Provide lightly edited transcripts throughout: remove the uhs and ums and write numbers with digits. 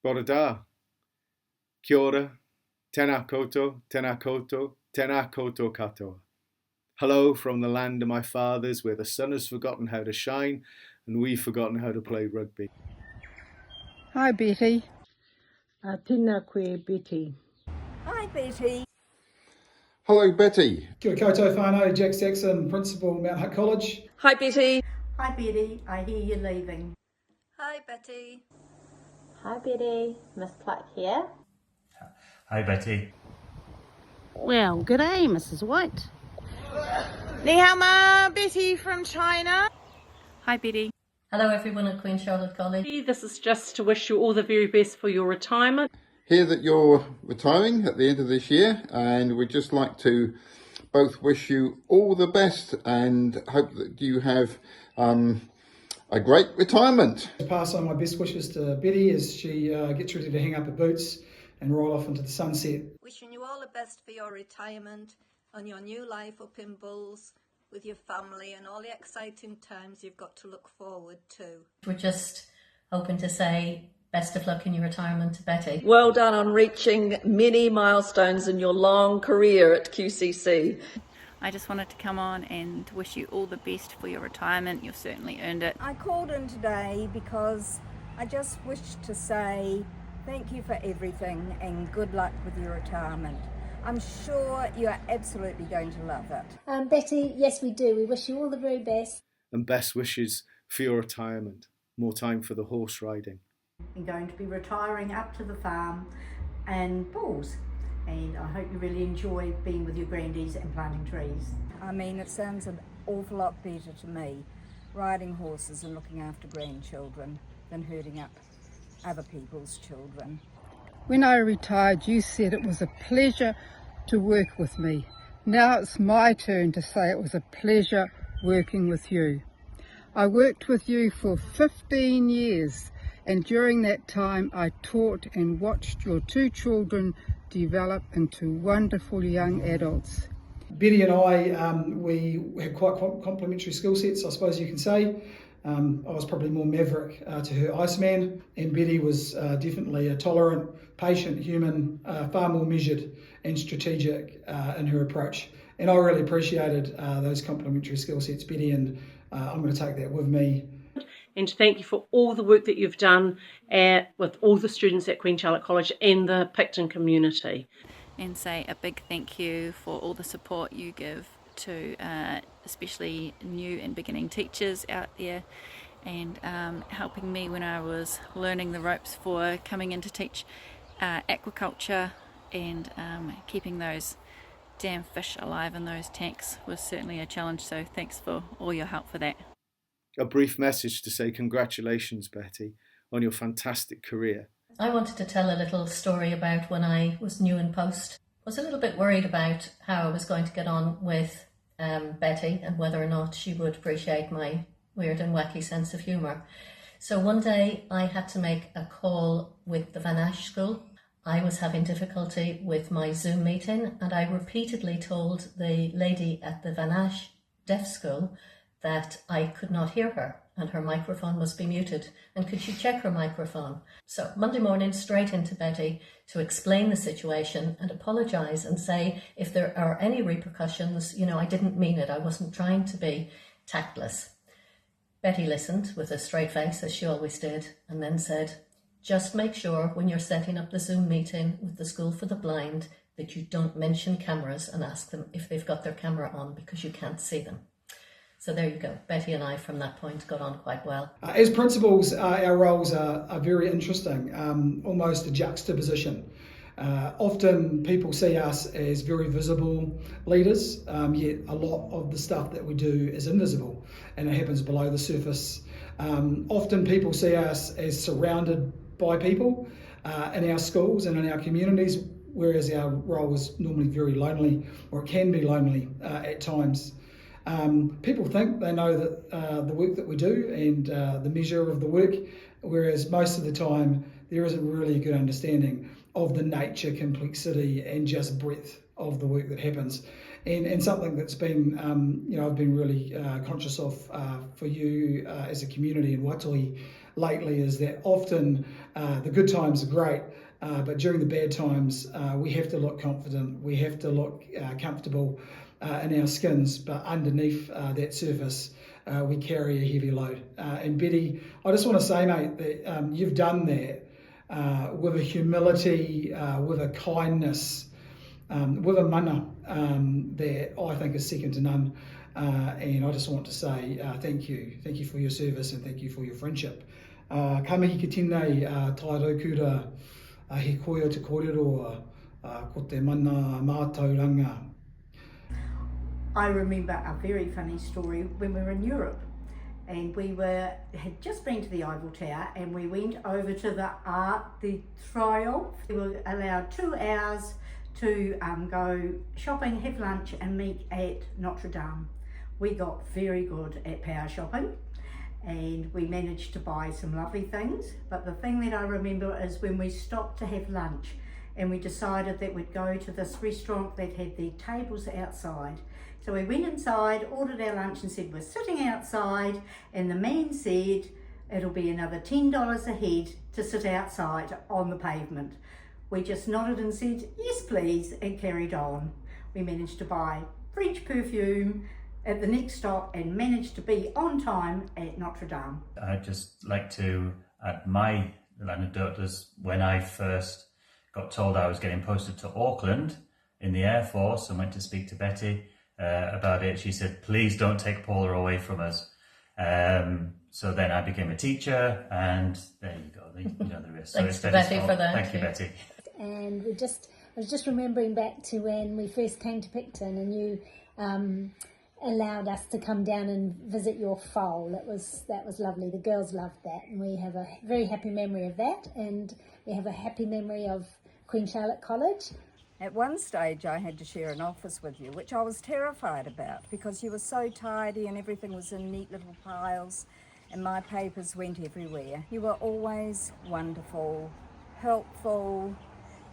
Bore da. Kia ora. Tēnā koutou, tēnā koutou, tēnā koutou katoa. Hello from the land of my fathers, where the sun has forgotten how to shine and we've forgotten how to play rugby. Hi, Betty. Tēnā koe, Betty. Hi, Betty. Hello, Betty. Kia koutou whānau, Jack Saxon, Principal, Mount Hutt College. Hi, Betty. Hi, Betty. I hear you're leaving. Hi, Betty. Hi, Betty. Miss Clark here. Hi, Betty. Well, g'day, Mrs. White. Ni hao ma, Betty from China. Hi, Betty. Hello, everyone at Queen Charlotte College. This is just to wish you all the very best for your retirement. Hear that you're retiring at the end of this year, and we'd just like to both wish you all the best and hope that you have a great retirement. Pass on my best wishes to Betty as she gets ready to hang up her boots and roll off into the sunset. Wishing you all the best for your retirement and your new life up in Bulls with your family and all the exciting times you've got to look forward to. We're just hoping to say best of luck in your retirement to Betty. Well done on reaching many milestones in your long career at QCC. I just wanted to come on and wish you all the best for your retirement. You've certainly earned it. I called in today because I just wished to say thank you for everything and good luck with your retirement. I'm sure you are absolutely going to love it. Betty, yes we do. We wish you all the very best. And best wishes for your retirement. More time for the horse riding. I'm going to be retiring up to the farm and Bulls. And I hope you really enjoy being with your grandies and planting trees. I mean, it sounds an awful lot better to me, riding horses and looking after grandchildren, than herding up other people's children. When I retired, you said it was a pleasure to work with me. Now it's my turn to say it was a pleasure working with you. I worked with you for 15 years, and during that time I taught and watched your two children develop into wonderful young adults. Betty and I, we had quite complementary skill sets, I suppose you can say. I was probably more maverick to her Iceman, and Betty was definitely a tolerant, patient human, far more measured and strategic in her approach. And I really appreciated those complementary skill sets, Betty, and I'm going to take that with me. And to thank you for all the work that you've done with all the students at Queen Charlotte College and the Picton community. And say a big thank you for all the support you give to especially new and beginning teachers out there, and helping me when I was learning the ropes for coming in to teach aquaculture, and keeping those damn fish alive in those tanks was certainly a challenge, so thanks for all your help for that. A brief message to say congratulations, Betty, on your fantastic career. I wanted to tell a little story about when I was new in post. I was a little bit worried about how I was going to get on with Betty and whether or not she would appreciate my weird and wacky sense of humour. So one day I had to make a call with the Van Ash School. I was having difficulty with my Zoom meeting, and I repeatedly told the lady at the Van Ash Deaf School that I could not hear her and her microphone must be muted, and could she check her microphone. So Monday morning, straight into Betty to explain the situation and apologise and say if there are any repercussions, I didn't mean it, I wasn't trying to be tactless. Betty listened with a straight face, as she always did, and then said, just make sure when you're setting up the Zoom meeting with the School for the Blind that you don't mention cameras and ask them if they've got their camera on, because you can't see them. So there you go. Betty and I, from that point, got on quite well. As principals, our roles are very interesting, almost a juxtaposition. Often people see us as very visible leaders, yet a lot of the stuff that we do is invisible and it happens below the surface. Often people see us as surrounded by people in our schools and in our communities, whereas our role is normally very lonely, or it can be lonely at times. People think they know that the work that we do and the measure of the work, whereas most of the time there isn't really a good understanding of the nature, complexity and just breadth of the work that happens. And something that's been, I've been really conscious of for you as a community in Waitangi lately is that often the good times are great, but during the bad times we have to look confident, we have to look comfortable in our skins, but underneath that surface we carry a heavy load. And Betty, I just want to say, mate, that you've done that with a humility, with a kindness, with a mana that I think is second to none. And I just want to say thank you. Thank you for your service and thank you for your friendship. Ka mihi ki tēnei tai raukura he koe o te kōrero ko te mana mātauranga. I remember a very funny story when we were in Europe, and we had just been to the Eiffel Tower, and we went over to the Arc de Triomphe. We were allowed 2 hours to go shopping, have lunch and meet at Notre Dame. We got very good at power shopping and we managed to buy some lovely things, but the thing that I remember is when we stopped to have lunch and we decided that we'd go to this restaurant that had their tables outside. So we went inside, ordered our lunch and said, we're sitting outside, and the man said, it'll be another $10 a head to sit outside on the pavement. We just nodded and said, yes please, and carried on. We managed to buy French perfume at the next stop and managed to be on time at Notre Dame. I'd just like to add my anecdote is when I first got told I was getting posted to Auckland in the Air Force and went to speak to Betty about it. She said, please don't take Paula away from us. So then I became a teacher, and there you go, the rest. Thanks so to Betty for that. Thank you, Betty. And I was just remembering back to when we first came to Picton and you allowed us to come down and visit your foal. That was lovely. The girls loved that, and we have a very happy memory of that, and we have a happy memory of Queen Charlotte College. At one stage I had to share an office with you, which I was terrified about because you were so tidy and everything was in neat little piles and my papers went everywhere. You were always wonderful, helpful,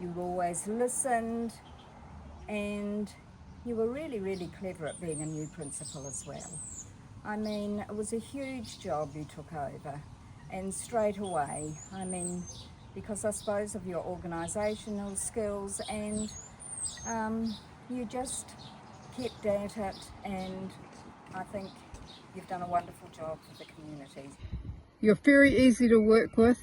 you always listened, and you were really, really clever at being a new principal as well. I mean, it was a huge job you took over, and straight away, I mean, because I suppose of your organisational skills, and you just kept at it, and I think you've done a wonderful job for the community. You're very easy to work with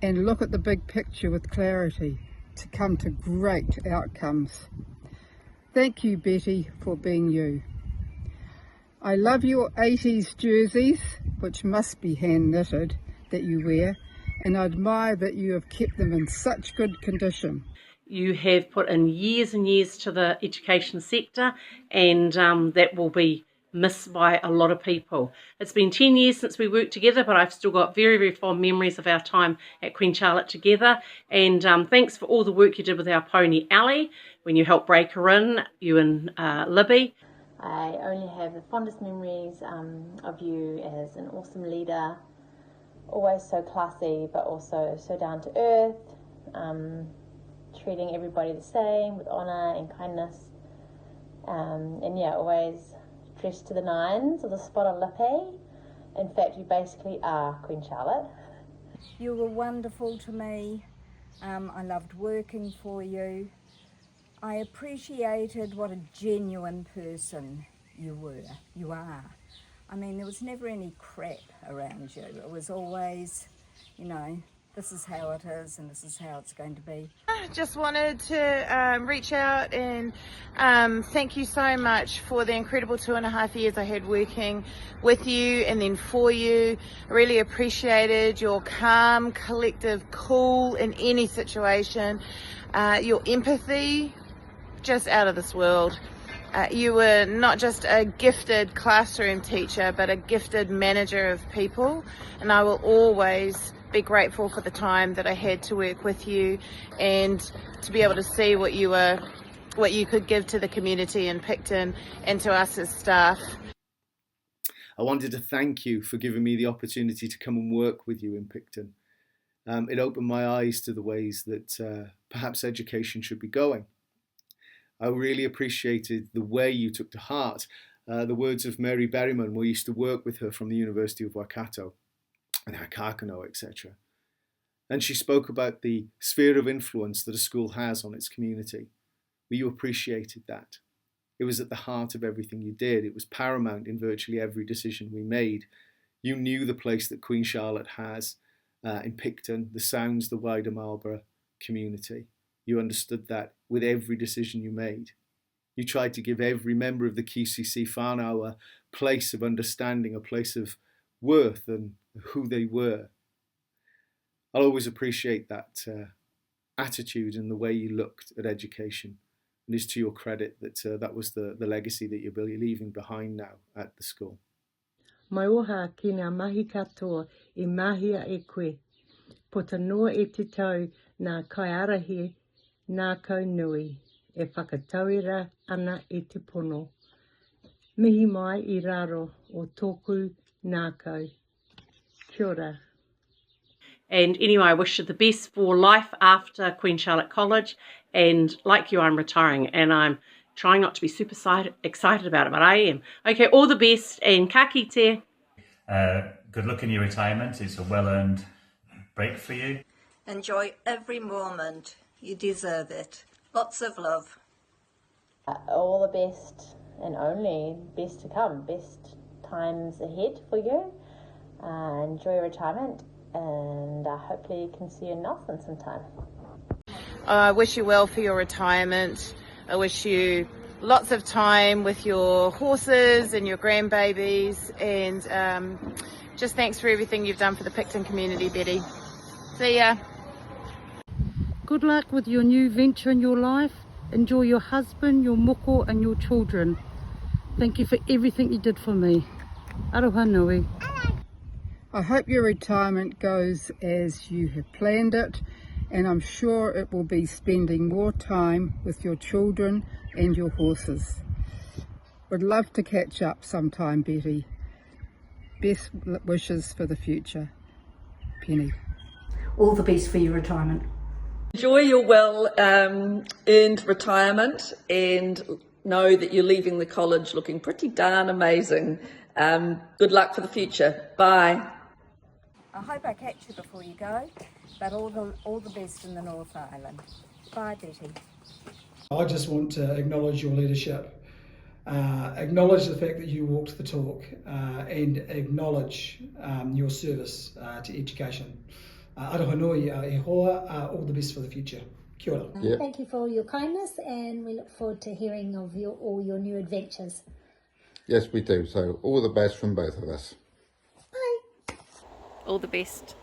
and look at the big picture with clarity to come to great outcomes. Thank you, Betty, for being you. I love your 80s jerseys, which must be hand knitted, that you wear, and I admire that you have kept them in such good condition. You have put in years and years to the education sector, and that will be missed by a lot of people. It's been 10 years since we worked together, but I've still got very, very fond memories of our time at Queen Charlotte together. And thanks for all the work you did with our pony Allie when you helped break her in, you and Libby. I only have the fondest memories of you as an awesome leader, always so classy but also so down to earth, treating everybody the same with honour and kindness, and yeah, always dressed to the nines with a spot on lippy. In fact, you basically are Queen Charlotte. You were wonderful to me. I loved working for you. I appreciated what a genuine person you are. I mean, there was never any crap around you. It was always, you know, this is how it is and this is how it's going to be. I just wanted to reach out and thank you so much for the incredible 2.5 years I had working with you and then for you. I really appreciated your calm, collective, cool in any situation, your empathy, just out of this world. You were not just a gifted classroom teacher, but a gifted manager of people, and I will always be grateful for the time that I had to work with you and to be able to see what you could give to the community in Picton and to us as staff. I wanted to thank you for giving me the opportunity to come and work with you in Picton. It opened my eyes to the ways that perhaps education should be going. I really appreciated the way you took to heart the words of Mary Berryman. We used to work with her from the University of Waikato. and Hakakano, etc. And she spoke about the sphere of influence that a school has on its community. Well, you appreciated that. It was at the heart of everything you did. It was paramount in virtually every decision we made. You knew the place that Queen Charlotte has in Picton, the Sounds, the wider Marlborough community. You understood that with every decision you made. You tried to give every member of the QCC whānau a place of understanding, a place of worth and who they were. I'll always appreciate that attitude and the way you looked at education. And it's to your credit that that was the legacy that you're leaving behind now at the school. Mai oha ki ngā mahi katoa I mahia e koe. Pota noa e te tau nā kaiarahi nā kau nui. E whakatauira ana e te pono. Mihi mai I raro o tōku nā kau. Kia ora. And anyway, I wish you the best for life after Queen Charlotte College. And like you, I'm retiring and I'm trying not to be super excited about it, but I am. Okay, all the best and ka kite. Good luck in your retirement. It's a well-earned break for you. Enjoy every moment. You deserve it. Lots of love. All the best and only best to come. Best times ahead for you. Enjoy retirement and hopefully you can see you in Nelson sometime. I wish you well for your retirement. I wish you lots of time with your horses and your grandbabies, and just thanks for everything you've done for the Picton community, Betty. See ya. Good luck with your new venture in your life. Enjoy your husband, your moko and your children. Thank you for everything you did for me. Aroha nui. I hope your retirement goes as you have planned it, and I'm sure it will be spending more time with your children and your horses. Would love to catch up sometime, Betty. Best wishes for the future. Penny. All the best for your retirement. Enjoy your well-earned retirement and know that you're leaving the college looking pretty darn amazing. Good luck for the future. Bye. I hope I catch you before you go, but all the best in the North Island. Bye, Betty. I just want to acknowledge your leadership, acknowledge the fact that you walked the talk, and acknowledge your service to education. Aroha nui e hoa, all the best for the future. Kia ora. Yep. Thank you for all your kindness, and we look forward to hearing of all your new adventures. Yes, we do. So all the best from both of us. Bye. All the best.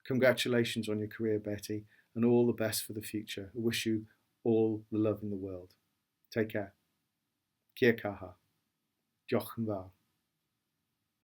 Congratulations on your career, Betty, and all the best for the future. I wish you all the love in the world. Take care. Kia kaha. Diolch yn fawr.